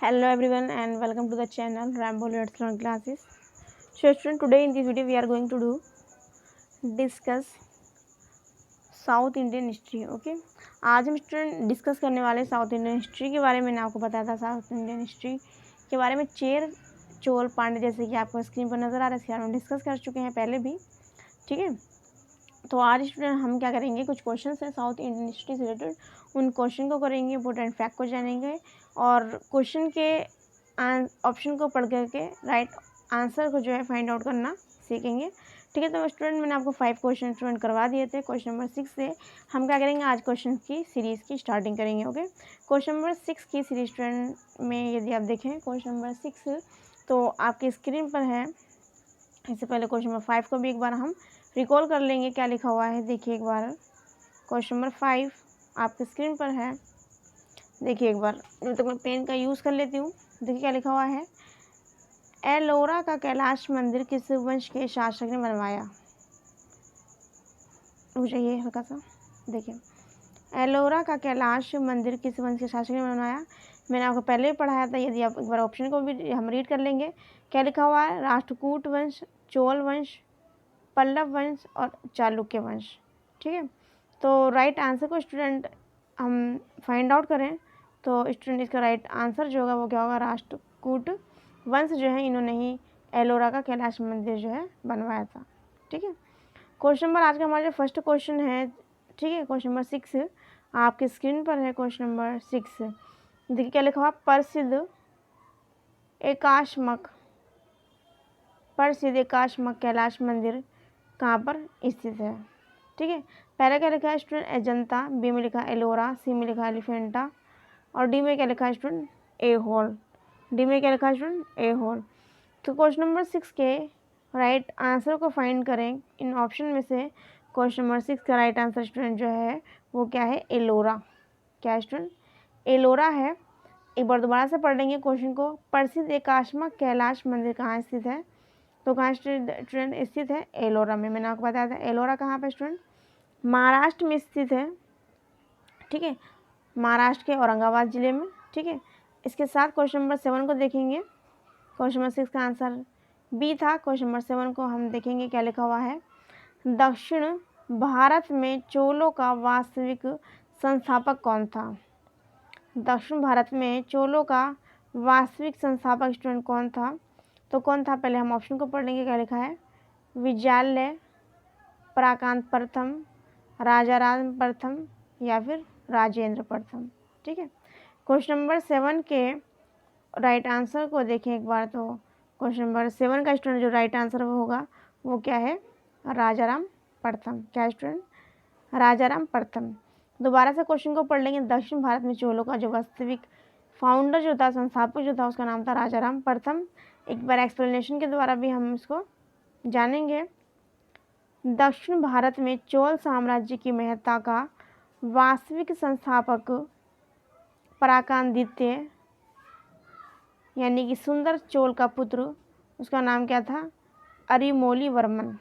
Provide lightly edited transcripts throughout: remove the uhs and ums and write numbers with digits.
Hello everyone and welcome to the channel Rambo Let's Learn Classes. So student, today in this video we are going to discuss south Indian history. Okay, आज हम student discuss करने वाले south Indian history के बारे में. मैंने आपको बताया था साउथ इंडियन हिस्ट्री के बारे में चेर चोल पांडे, जैसे कि आपको स्क्रीन पर नज़र आ रहा है, इसके बारे में डिस्कस कर चुके हैं पहले भी. ठीक है, तो आज स्टूडेंट हम क्या करेंगे, कुछ क्वेश्चन है साउथ इंडियन हिस्ट्री से रिलेटेड, उन क्वेश्चन को करेंगे, इंपॉर्टेंट फैक्ट को जानेंगे और क्वेश्चन के ऑप्शन को पढ़ करके राइट आंसर को जो है फाइंड आउट करना सीखेंगे. ठीक है, तो स्टूडेंट मैंने आपको 5 क्वेश्चन स्टूडेंट करवा दिए थे. क्वेश्चन नंबर 6 से हम क्या करेंगे, आज क्वेश्चन की सीरीज़ की स्टार्टिंग करेंगे. ओके, क्वेश्चन नंबर 6 की सीरीज स्टूडेंट में यदि आप देखें क्वेश्चन नंबर 6 तो आपकी स्क्रीन पर है. इससे पहले क्वेश्चन नंबर 5 को भी एक बार हम रिकॉल कर लेंगे, क्या लिखा हुआ है देखिए एक बार. क्वेश्चन नंबर 5 आपकी स्क्रीन पर है, देखिए एक बार. जब तक मैं पेन का यूज़ कर लेती हूँ. देखिए क्या लिखा हुआ है, एलोरा का कैलाश मंदिर किस वंश के शासक ने बनवाया. रुक जाइए हल्का सा. देखिए, एलोरा का कैलाश मंदिर किस वंश के शासक ने बनवाया. मैंने आपको पहले भी पढ़ाया था, यदि आप एक बार ऑप्शन को भी हम रीड कर लेंगे. क्या लिखा हुआ है, राष्ट्रकूट वंश, चोल वंश, पल्लव वंश और चालुक्य वंश. ठीक है, तो राइट आंसर को स्टूडेंट हम फाइंड आउट करें तो स्टूडेंट इसका राइट आंसर जो होगा वो क्या होगा, राष्ट्रकूट वंश जो है इन्होंने ही एलोरा का कैलाश मंदिर जो है बनवाया था. ठीक है, क्वेश्चन नंबर आज का हमारा जो फर्स्ट क्वेश्चन है, ठीक है, क्वेश्चन नंबर 6 आपकी स्क्रीन पर है. क्वेश्चन नंबर 6 देखिए क्या लिखा हुआ, प्रसिद्ध एकाश्मक कैलाश मंदिर कहाँ पर स्थित है. ठीक है, पहले क्या लिखा है स्टूडेंट, अजंता. बी में लिखा है एलोरा. सी में लिखा है एलिफेंटा और डी में क्या लिखा है स्टूडेंट, एहोल. डी में क्या लिखा है स्टूडेंट, एहोल. तो क्वेश्चन नंबर 6 के राइट आंसर को फाइंड करें इन ऑप्शन में से. क्वेश्चन नंबर 6 का राइट आंसर स्टूडेंट जो है वो क्या है, एलोरा. क्या है स्टूडेंट, एलोरा है. एक बार दोबारा से पढ़ लेंगे क्वेश्चन को. प्रसिद्ध एकाश्मक कैलाश मंदिर कहाँ स्थित है, तो कहाँ स्टूडेंट स्थित है, एलोरा में. मैंने आपको बताया था एलोरा कहाँ पे स्टूडेंट, महाराष्ट्र में स्थित है. ठीक है, महाराष्ट्र के औरंगाबाद ज़िले में. ठीक है, इसके साथ क्वेश्चन नंबर 7 को देखेंगे. क्वेश्चन नंबर 6 का आंसर बी था. क्वेश्चन नंबर 7 को हम देखेंगे क्या लिखा हुआ है, दक्षिण भारत में चोलों का वास्तविक संस्थापक कौन था. दक्षिण भारत में चोलों का वास्तविक संस्थापक स्टूडेंट कौन था, तो कौन था, पहले हम ऑप्शन को पढ़ लेंगे. क्या लिखा है, विजयालय, प्राकांत प्रथम, राजाराम प्रथम या फिर राजेंद्र प्रथम. ठीक है, क्वेश्चन नंबर 7 के राइट आंसर को देखें एक बार. तो क्वेश्चन नंबर 7 का स्टूडेंट जो राइट आंसर वो होगा वो क्या है, राजाराम प्रथम. क्या है स्टूडेंट, राजाराम प्रथम. दोबारा से क्वेश्चन को पढ़ लेंगे. दक्षिण भारत में चोलों का जो वास्तविक फाउंडर जो था, संस्थापक जो था, उसका नाम था राजाराम प्रथम. एक बार एक्सप्लेनेशन के द्वारा भी हम इसको जानेंगे. दक्षिण भारत में चोल साम्राज्य की महत्ता का वास्तविक संस्थापक पराकांदित्य यानी कि सुंदर चोल का पुत्र, उसका नाम क्या था, अरिमोली वर्मन.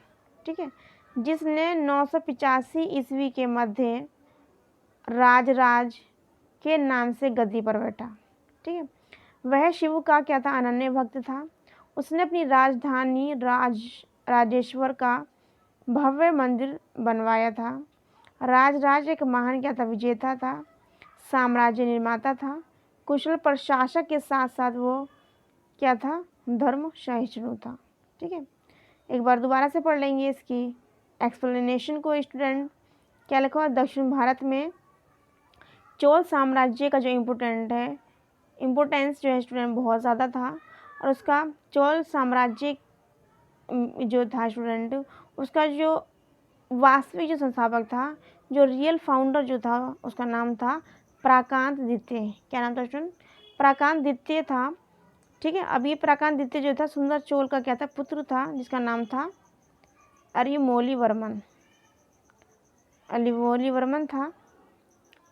ठीक है, जिसने 985 ईस्वी के मध्य राजराज के नाम से गद्दी पर बैठा. ठीक है, वह शिव का क्या था, अनन्य भक्त था. उसने अपनी राजधानी राजेश्वर का भव्य मंदिर बनवाया था. राजराज एक महान क्या था, विजेता था, साम्राज्य निर्माता था, कुशल प्रशासक के साथ साथ वो क्या था, धर्म सहिष्णु था. ठीक है, एक बार दोबारा से पढ़ लेंगे इसकी एक्सप्लेनेशन को स्टूडेंट. क्या लिखा हुआ, दक्षिण भारत में चोल साम्राज्य का जो इम्पोर्टेंस जो है स्टूडेंट बहुत ज़्यादा था. और उसका चोल साम्राज्य जो था स्टूडेंट, उसका जो वास्तविक जो संस्थापक था, जो रियल फाउंडर जो था, उसका नाम था प्राकांत द्वितीय. क्या नाम था स्टूडेंट, प्राकांत द्वितीय था. ठीक है, अब ये प्राकांत द्वितीय जो था सुंदर चोल का क्या था, पुत्र था, जिसका नाम था अरिमोली वर्मन. अलिमोली वर्मन था.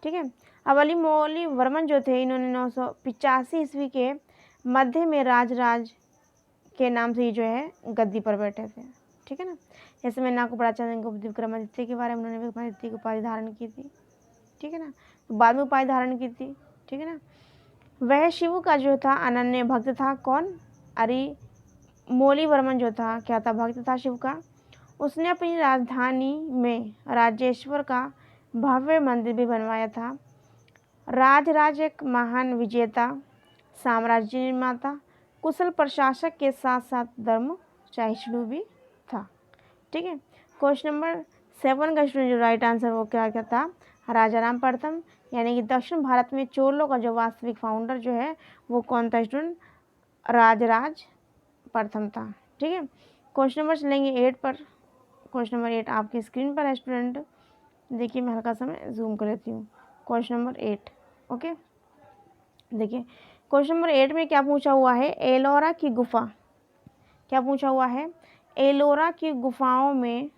ठीक है, अब अलिमोली वर्मन जो थे, इन्होंने 985 ईस्वी के मध्य में राजराज के नाम से ही जो है गद्दी पर बैठे थे. ठीक है ना, जैसे मैंने आपको पढ़ा विक्रमादित्य के बारे में, उन्होंने विक्रमादित्य की उपाधि धारण की थी. ठीक है ना, तो बाद में उपाधि धारण की थी. ठीक है ना, वह शिव का जो था अनन्य भक्त था। कौन? अरे मौली वर्मन जो था क्या था? भक्त था शिव का। उसने अपनी राजधानी में राजेश्वर का भव्य मंदिर भी बनवाया था। राजराज एक महान विजेता, साम्राज्य निर्माता, कुशल प्रशासक के साथ साथ धर्म सहिष्णु भी था। ठीक है। क्वेश्चन नंबर 7 का स्टूडेंट जो राइट आंसर वो क्या क्या था? राजा राम प्रथम, यानी कि दक्षिण भारत में चोलों का जो वास्तविक फाउंडर जो है वो कौन था स्टूडेंट? राजराज प्रथम था। ठीक है। क्वेश्चन नंबर चलेंगे 8 पर। क्वेश्चन नंबर 8 आपकी स्क्रीन पर है स्टूडेंट। देखिए मैं हल्का सा मैं जूम कर लेती हूँ। Question number 8। ओके, देखिए क्वेश्चन नंबर 8 में क्या पूछा हुआ है? एलोरा की गुफा। क्या पूछा हुआ है? एलोरा की गुफाओं में,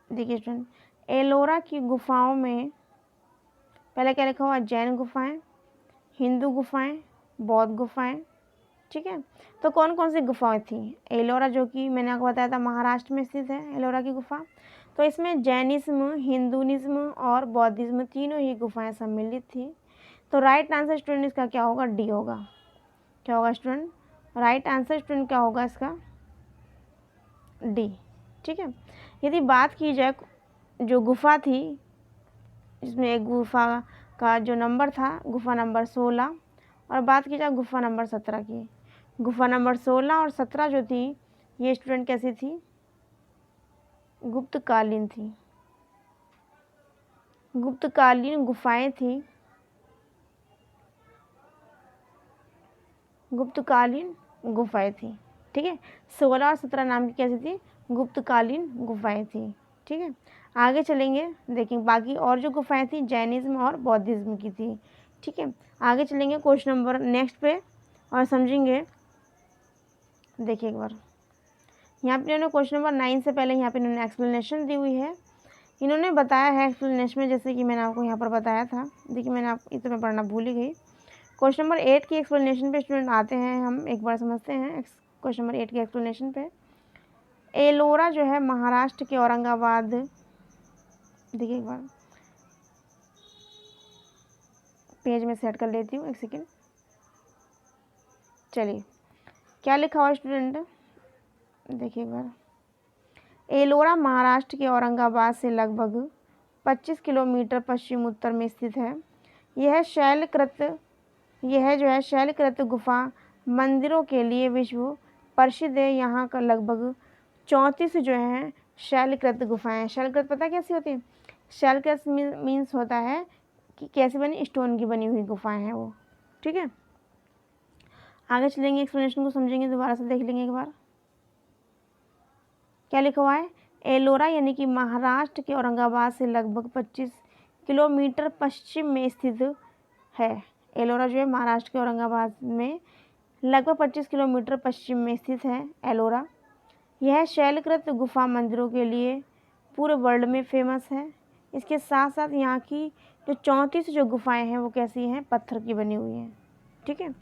देखिए स्टूडेंट, एलोरा की गुफाओं में पहले क्या लिखा हुआ? जैन गुफाएं, हिंदू गुफाएं, बौद्ध गुफाएं। ठीक है। तो कौन कौन सी गुफाएं थी? एलोरा जो कि मैंने आपको बताया था महाराष्ट्र में स्थित है एलोरा की गुफा। तो इसमें जैनिज्म, हिंदुइज्म और बौद्धिज्म तीनों ही गुफाएं सम्मिलित थी। तो राइट आंसर स्टूडेंट इसका क्या होगा? डी होगा। क्या होगा स्टूडेंट? राइट आंसर स्टूडेंट क्या होगा इसका? डी। ठीक है। यदि बात की जाए जो गुफा थी, इसमें एक गुफा का जो नंबर था गुफा नंबर 16, और बात की जाए गुफा नंबर 17 की। गुफा नंबर 16 और 17 जो थी ये स्टूडेंट कैसी थी? गुप्तकालीन थी। गुप्तकालीन गुफाएं थी। गुप्तकालीन गुफाएं थी। ठीक है। 16 और 17 नाम की कैसी थी? गुप्तकालीन गुफाएं थी। ठीक है। आगे चलेंगे, देखेंगे बाकी और जो गुफाएं थी जैनिज्म और बौद्धिज्म की थी। ठीक है। आगे चलेंगे क्वेश्चन नंबर नेक्स्ट पे और समझेंगे। देखिए एक बार यहाँ पे इन्होंने क्वेश्चन नंबर 9 से पहले यहाँ पे इन्होंने एक्सप्लेनेशन दी हुई है। इन्होंने बताया है एक्सप्लेनेशन में, जैसे कि मैंने आपको यहाँ पर बताया था। देखिए मैंने आप इतना मैं पढ़ना भूल ही गई। क्वेश्चन नंबर 8 की एक्सप्लेनेशन पे स्टूडेंट आते हैं, हम एक बार समझते हैं क्वेश्चन नंबर 8 की एक्सप्लेनेशन पे। एलोरा जो है महाराष्ट्र के औरंगाबाद, देखिए एक बार पेज में सेट कर लेती हूँ, एक सेकेंड। चलिए क्या लिखा हुआ स्टूडेंट? देखिए एक बार, एलोरा महाराष्ट्र के औरंगाबाद से लगभग 25 किलोमीटर पश्चिम उत्तर में स्थित है। यह जो है शैलकृत गुफा मंदिरों के लिए विश्व प्रसिद्ध है। यहाँ का लगभग 34 जो है शैलकृत गुफाएं। शैलकृत पता कैसी होती है? शैलकृत मीन्स होता है कि कैसे बनी? स्टोन की बनी हुई गुफाएं हैं वो। ठीक है। आगे चलेंगे, एक्सप्लेनेशन को समझेंगे, दोबारा से देख लेंगे एक बार। क्या लिखा हुआ है? एलोरा यानी कि महाराष्ट्र के औरंगाबाद से लगभग 25 किलोमीटर पश्चिम में स्थित है। एलोरा जो है महाराष्ट्र के औरंगाबाद में लगभग 25 किलोमीटर पश्चिम में स्थित है एलोरा। यह शैलकृत गुफा मंदिरों के लिए पूरे वर्ल्ड में फेमस है। इसके साथ साथ यहाँ की जो 34 जो गुफाएं हैं वो कैसी हैं? पत्थर की बनी हुई हैं। ठीक है।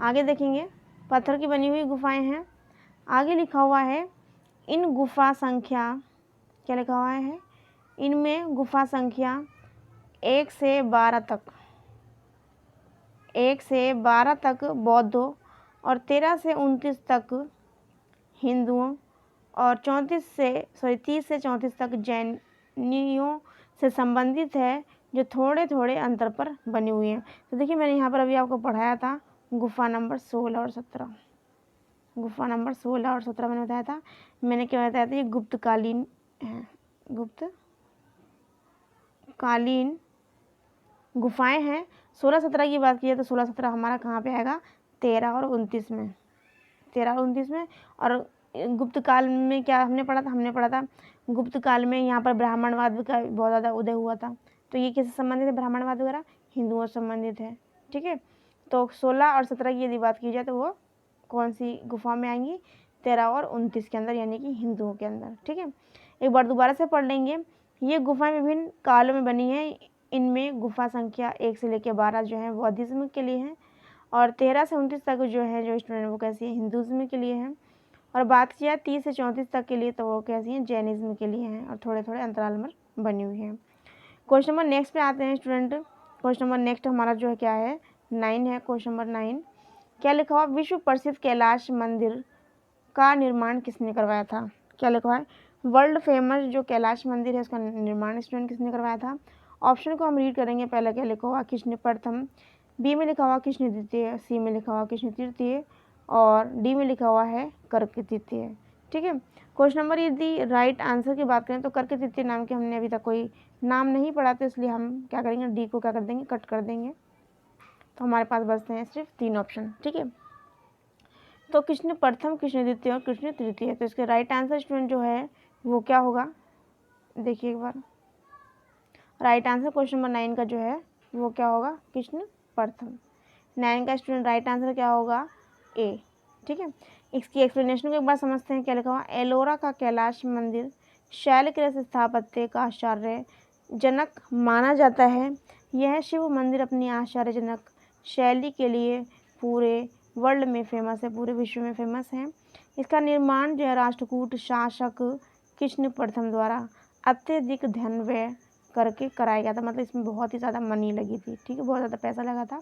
आगे देखेंगे, पत्थर की बनी हुई गुफाएं हैं। आगे लिखा हुआ है इन गुफा संख्या, क्या लिखा हुआ है? इनमें गुफा संख्या 1 से 12 तक बौद्धों और 13 से 29 तक हिंदुओं और 30 से 34 तक जैनियों से संबंधित है, जो थोड़े थोड़े अंतर पर बनी हुई हैं। तो देखिए मैंने यहाँ पर अभी आपको पढ़ाया था गुफा नंबर 16 और 17। गुफा नंबर 16 और 17 मैंने बताया था। मैंने क्या बताया था? ये गुप्तकालीन है, गुप्तकालीन गुफाएं हैं। 16-17 की बात की जाए तो 16-17 हमारा कहाँ पे आएगा? 13 और 29 में। 13 और 29 में। और गुप्त काल में क्या हमने पढ़ा था? हमने पढ़ा था गुप्त काल में यहाँ पर ब्राह्मणवाद का बहुत ज़्यादा उदय हुआ था। तो ये किससे संबंधित है? ब्राह्मणवाद वगैरह हिंदुओं से संबंधित है। ठीक है। तो 16 और 17 की यदि बात की जाए तो वो कौन सी गुफा में आएंगी? 13 और 29 के अंदर, यानी कि हिंदुओं के अंदर। ठीक है। एक बार दोबारा से पढ़ लेंगे। ये गुफाएं विभिन्न कालों में बनी हैं। इनमें गुफा संख्या 1 से लेकर 12 जो है बौद्धिज्म के लिए हैं, और 13 से 29 तक जो है जो स्टूडेंट वो कैसी है? हिंदुज़्म के लिए हैं। और बात की जाए 30 से 34 तक के लिए तो वो कैसी हैं? जैनिज्म के लिए हैं, और थोड़े थोड़े अंतराल में बनी हुई हैं। क्वेश्चन नंबर नेक्स्ट पे आते हैं स्टूडेंट। क्वेश्चन नंबर नेक्स्ट हमारा जो है क्या है 9 है। क्वेश्चन नंबर 9 क्या लिखा हुआ, विश्व प्रसिद्ध कैलाश मंदिर का निर्माण किसने करवाया था। क्या लिखा हुआ है, वर्ल्ड फेमस जो कैलाश मंदिर है उसका निर्माण स्टूडेंट किसने करवाया था। ऑप्शन को हम रीड करेंगे। पहला क्या लिखा हुआ, कृष्ण प्रथम, बी में लिखा हुआ कृष्ण द्वितीय, सी में लिखा हुआ कृष्ण तृतीय और डी में लिखा हुआ है कर्क तृतीय। ठीक है, क्वेश्चन नंबर यदि राइट आंसर की बात करें तो कर्क तृतीय नाम के हमने अभी तक कोई नाम नहीं पढ़ा, तो इसलिए हम क्या करेंगे, डी को क्या कर देंगे, कट कर देंगे। तो हमारे पास बचते हैं सिर्फ 3 ऑप्शन। ठीक है, तो कृष्ण प्रथम, कृष्ण द्वितीय और कृष्ण तृतीय, तो इसके राइट आंसर स्टूडेंट जो है वो क्या होगा, देखिए एक बार। राइट आंसर क्वेश्चन नंबर 9 का जो है वो क्या होगा, कृष्ण प्रथम। 9 का स्टूडेंट राइट आंसर क्या होगा, ए। ठीक है, इसकी एक्सप्लेनेशन को एक बार समझते हैं। क्या लिखा हुआ, एलोरा का कैलाश मंदिर शैलकृत स्थापत्य का आश्चर्य जनक माना जाता है। यह शिव मंदिर अपनी आश्चर्यजनक शैली के लिए पूरे वर्ल्ड में फेमस है, पूरे विश्व में फेमस है। इसका निर्माण जो है राष्ट्रकूट शासक कृष्ण प्रथम द्वारा अत्यधिक धन व्यय करके कराया गया था। मतलब इसमें बहुत ही ज़्यादा मनी लगी थी। ठीक है, बहुत ज़्यादा पैसा लगा था।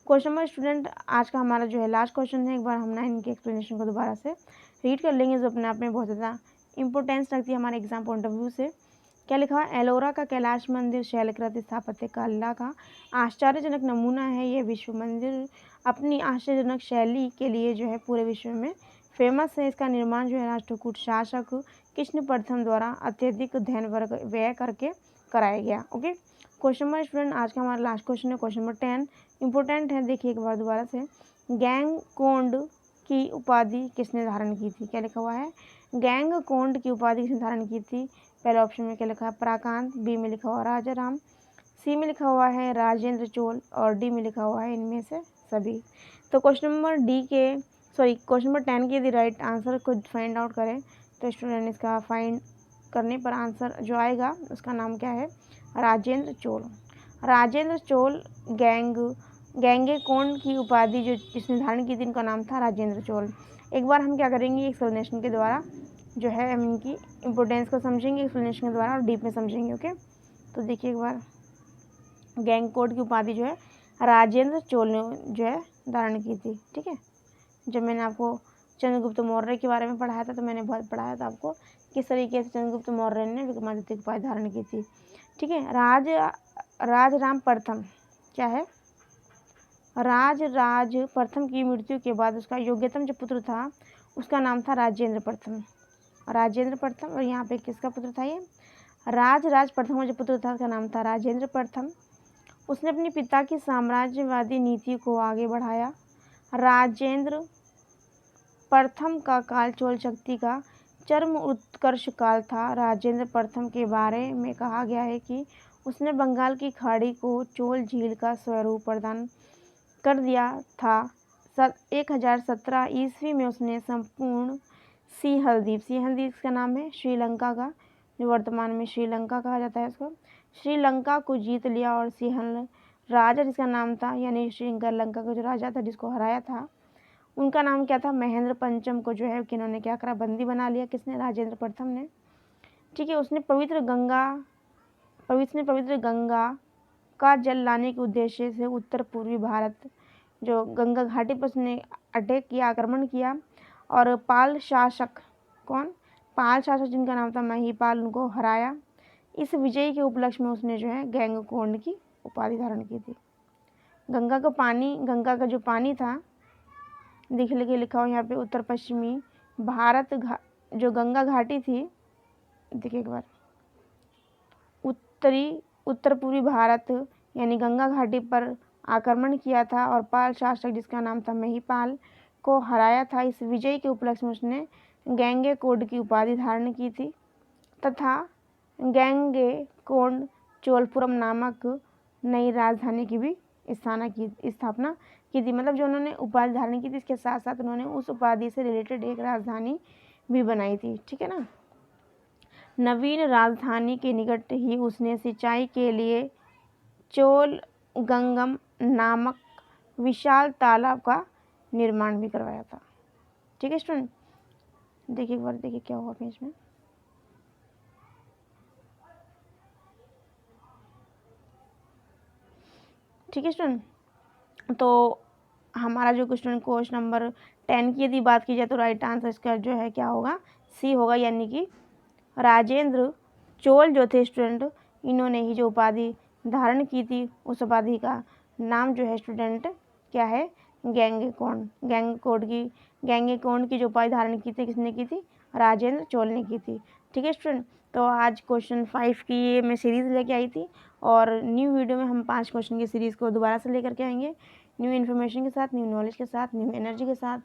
क्वेश्चन नंबर स्टूडेंट आज का हमारा जो है लास्ट क्वेश्चन है। एक बार हम ना इनके एक्सप्लेनेशन को दोबारा से रीड कर लेंगे, जो अपने आप में बहुत ज़्यादा इंपॉर्टेंस रखती है हमारे एग्जाम पॉइंट ऑफ व्यू से। क्या लिखा है, एलोरा का कैलाश मंदिर शैलकृत स्थापत्य कला का आश्चर्यजनक नमूना है। यह विश्व मंदिर अपनी आश्चर्यजनक शैली के लिए जो है पूरे विश्व में फेमस है। इसका निर्माण जो है राष्ट्रकूट शासक कृष्ण प्रथम द्वारा अत्यधिक धन व्यय करके कराया गया। ओके, क्वेश्चन नंबर स्टूडेंट आज का हमारा लास्ट क्वेश्चन है, क्वेश्चन नंबर 10 इंपॉर्टेंट है। देखिए एक बार दोबारा से, गैंग कोंड की उपाधि किसने धारण की थी। क्या लिखा हुआ है, गैंग कोंड की उपाधि किसने धारण की थी। पहले ऑप्शन में क्या लिखा है, पराकांत, बी में लिखा हुआ राजाराम, सी में लिखा हुआ है राजेंद्र चोल और डी में लिखा हुआ है इनमें से सभी। तो क्वेश्चन नंबर क्वेश्चन नंबर 10 के यदि राइट आंसर को फाइंड आउट करें तो स्टूडेंट इसका फाइंड करने पर आंसर जो आएगा उसका नाम क्या है, राजेंद्र चोल। राजेंद्र चोल गैंगे कोंड की उपाधि जो जिसने धारण की थी इनका नाम था राजेंद्र चोल। एक बार हम क्या करेंगे, एक्सप्लेनेशन के द्वारा जो है हम इनकी इम्पोर्टेंस को समझेंगे एक्सप्लेनेशन के द्वारा और डीप में समझेंगे। ओके, तो देखिए एक बार, गैंग कोड की उपाधि जो है राजेंद्र चोल ने जो है धारण की थी। ठीक है, जब मैंने आपको चंद्रगुप्त मौर्य के बारे में पढ़ाया था तो मैंने बहुत पढ़ाया था आपको किस तरीके से चंद्रगुप्त मौर्य ने विक्रमादित्य की उपाधि धारण की थी। ठीक है, राजराम प्रथम क्या है, राज प्रथम की मृत्यु के बाद उसका योग्यतम जो पुत्र था उसका नाम था राजेंद्र प्रथम। राजेंद्र प्रथम, और यहाँ पे किसका पुत्र था ये, राज प्रथम का जो पुत्र था उसका नाम था राजेंद्र प्रथम। उसने अपने पिता की साम्राज्यवादी नीति को आगे बढ़ाया। राजेंद्र प्रथम का काल चोल शक्ति का चरम उत्कर्ष काल था। राजेंद्र प्रथम के बारे में कहा गया है कि उसने बंगाल की खाड़ी को चोल झील का स्वरूप प्रदान कर दिया था। 1017 ईस्वी में उसने संपूर्ण सिंहल द्वीप का नाम है श्रीलंका का, जो वर्तमान में श्रीलंका कहा जाता है इसको, श्रीलंका को जीत लिया और सिंहल राजा जिसका नाम था यानी श्रीलंका का जो राजा था जिसको हराया था उनका नाम क्या था, महेंद्र पंचम को जो है किन्होंने क्या करा, बंदी बना लिया। किसने, राजेंद्र प्रथम ने। ठीक है, उसने पवित्र गंगा का जल लाने के उद्देश्य से उत्तर पूर्वी भारत जो गंगा घाटी पर उसने अटैक किया, आक्रमण किया और पाल शासक जिनका नाम था महिपाल, उनको हराया। इस विजय के उपलक्ष्य में उसने जो है गैंगकोंड की उपाधि धारण की थी। गंगा का जो पानी था, देखिए लिखा हो यहाँ पे उत्तर पश्चिमी भारत जो गंगा घाटी थी, देखिए एक बार, उत्तर पूर्वी भारत यानी गंगा घाटी पर आक्रमण किया था और पाल शासक जिसका नाम था महिपाल को हराया था। इस विजय के उपलक्ष्य में उसने गैंगेकोंड की उपाधि धारण की थी तथा गैंगेकोंड चोलपुरम नामक नई राजधानी की भी स्थापना की थी। मतलब जो उन्होंने उपाधि धारण की थी इसके साथ साथ उन्होंने उस उपाधि से रिलेटेड एक राजधानी भी बनाई थी। ठीक है ना, नवीन राजधानी के निकट ही उसने सिंचाई के लिए चोल गंगम नामक विशाल तालाब का निर्माण भी करवाया था। ठीक है स्टूडेंट, देखिए एक बार, देखिए क्या हुआ पेज में, ठीक है स्टूडेंट। तो हमारा जो क्वेश्चन नंबर 10 की यदि बात की जाए तो राइट आंसर इसका जो है क्या होगा, सी होगा, यानी कि राजेंद्र चोल जो थे स्टूडेंट, इन्होंने ही जो उपाधि धारण की थी उस उपाधि का नाम जो है स्टूडेंट क्या है, गैंगकोन। गैंगकोन की जो उपाधि धारण की थी किसने की थी, राजेंद्र चोल ने की थी। ठीक है स्टूडेंट। तो आज क्वेश्चन 5 की ये मैं सीरीज़ लेके आई थी, और न्यू वीडियो में हम 5 क्वेश्चन की सीरीज़ को दोबारा से लेकर के आएंगे, न्यू इन्फॉर्मेशन के साथ, न्यू नॉलेज के साथ, न्यू एनर्जी के साथ।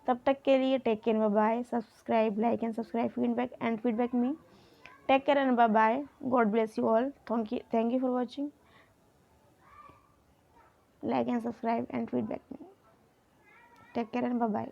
तब तक के लिए take care, bye bye, subscribe, like and subscribe, feedback me, take care and bye bye, God bless you all, thank you for watching, like and subscribe and feedback me, take care and bye bye.